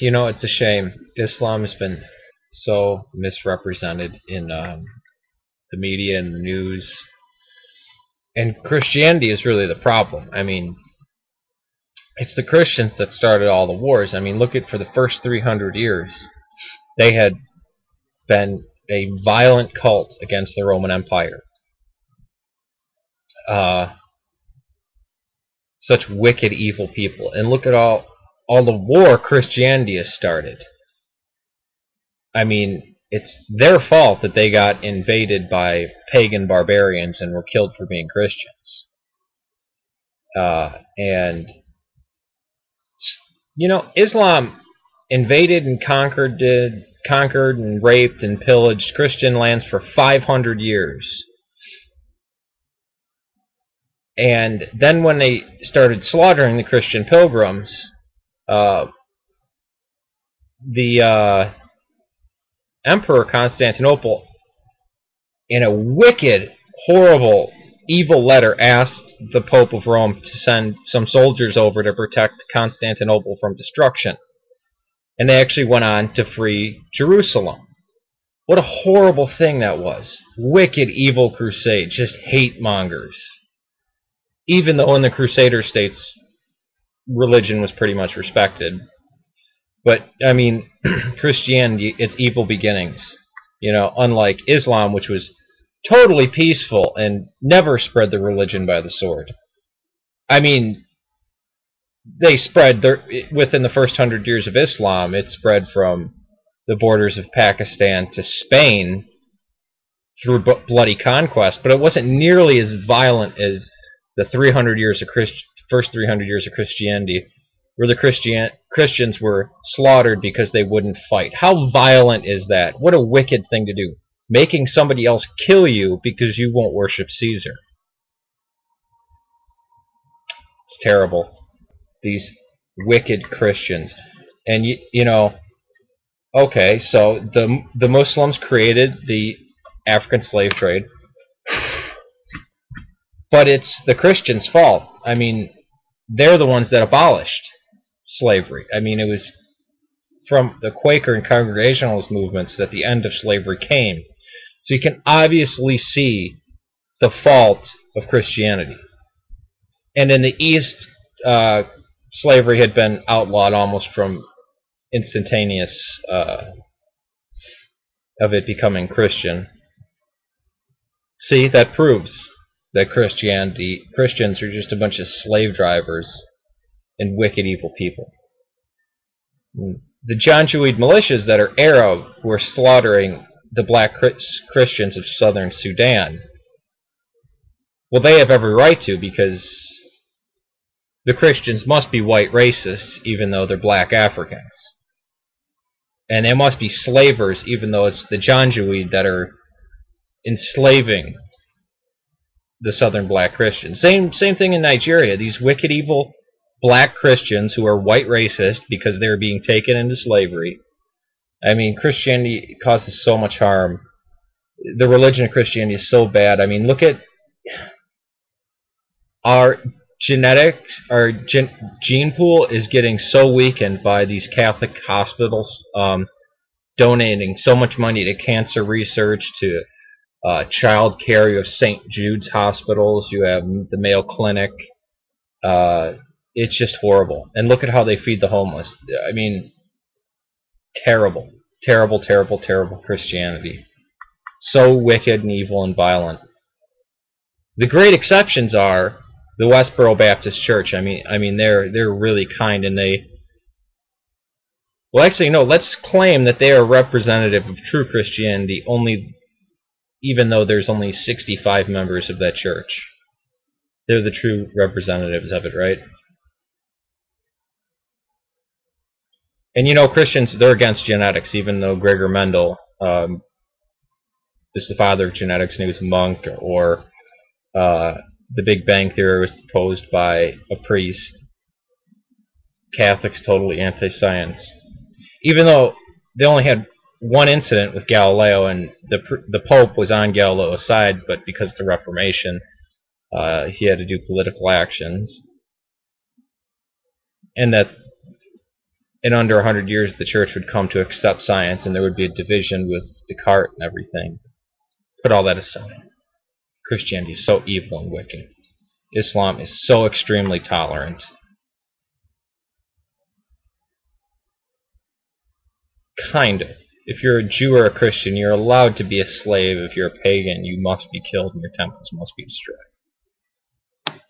You know, it's a shame. Islam has been so misrepresented in the media and the news, and Christianity is really the problem. I mean, it's the Christians that started all the wars. I mean, look at for the first 300 years, they had been a violent cult against the Roman Empire. Uh, Such wicked, evil people, and look at all the war Christianity has started. I mean, it's their fault that they got invaded by pagan barbarians and were killed for being Christians. And you know, Islam invaded and conquered and raped and pillaged Christian lands for 500 years. And then when they started slaughtering the Christian pilgrims, the Emperor Constantinople, in a wicked, horrible, evil letter, asked the Pope of Rome to send some soldiers over to protect Constantinople from destruction. And they actually went on to free Jerusalem. What a horrible thing that was. Wicked, evil crusade. Just hate mongers. Even though in the Crusader states, religion was pretty much respected. But, I mean, Christianity, its evil beginnings. You know, unlike Islam, which was totally peaceful and never spread the religion by the sword. I mean, they spread, within the first 100 years of Islam, it spread from the borders of Pakistan to Spain through bloody conquest, but it wasn't nearly as violent as the 300 years of first 300 years of Christianity, where the Christians were slaughtered because they wouldn't fight. How violent is that? What a wicked thing to do. Making somebody else kill you because you won't worship Caesar. It's terrible. These wicked Christians. And you know, okay, so the Muslims created the African slave trade, but it's the Christians' fault. I mean, they're the ones that abolished slavery. I mean, it was from the Quaker and Congregationalist movements that the end of slavery came. So you can obviously see the fault of Christianity. And in the East, slavery had been outlawed almost from instantaneous of it becoming Christian. See, that proves that Christians are just a bunch of slave drivers and wicked, evil people. The Janjaweed militias that are Arab were slaughtering the black Christians of southern Sudan. Well, they have every right to, because the Christians must be white racists even though they're black Africans. And they must be slavers even though it's the Janjaweed that are enslaving the southern black Christians. Same thing in Nigeria. These wicked, evil black Christians who are white racist because they're being taken into slavery. I mean, Christianity causes so much harm. The religion of Christianity is so bad. I mean, look at our genetics, our gene pool is getting so weakened by these Catholic hospitals donating so much money to cancer research, to child care. You have St. Jude's hospitals, you have the Mayo Clinic. It's just horrible. And look at how they feed the homeless. I mean, terrible, terrible, terrible, terrible Christianity. So wicked and evil and violent. The great exceptions are the Westboro Baptist Church. I mean, they're really kind, and they. Well, actually, no. Let's claim that they are representative of true Christianity. Only, even though there's only 65 members of that church, they're the true representatives of it, right? And you know, Christians, they're against genetics, even though Gregor Mendel is the father of genetics, and he was a monk, or the Big Bang Theory was proposed by a priest. Catholics totally anti-science. Even though they only had one incident with Galileo, and the Pope was on Galileo's side, but because of the Reformation, he had to do political actions. And that in under 100 years the church would come to accept science and there would be a division with Descartes and everything. Put all that aside. Christianity is so evil and wicked. Islam is so extremely tolerant. Kind of. If you're a Jew or a Christian, you're allowed to be a slave. If you're a pagan, you must be killed and your temples must be destroyed.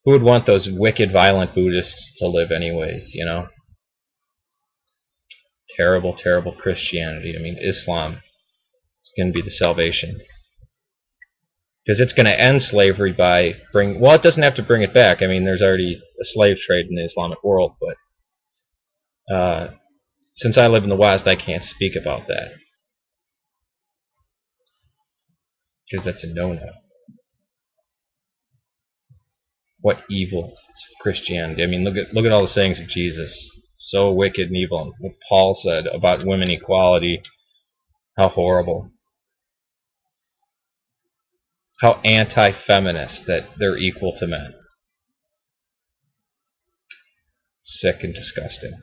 Who would want those wicked, violent Buddhists to live anyways, you know? Terrible, terrible Christianity. I mean, Islam is going to be the salvation. Because it's going to end slavery by well, it doesn't have to bring it back. I mean, there's already a slave trade in the Islamic world, but since I live in the West, I can't speak about that. Because that's a no-no. What evil is Christianity? I mean, look at all the sayings of Jesus. So wicked and evil. And what Paul said about women equality. How horrible. How anti-feminist that they're equal to men. Sick and disgusting.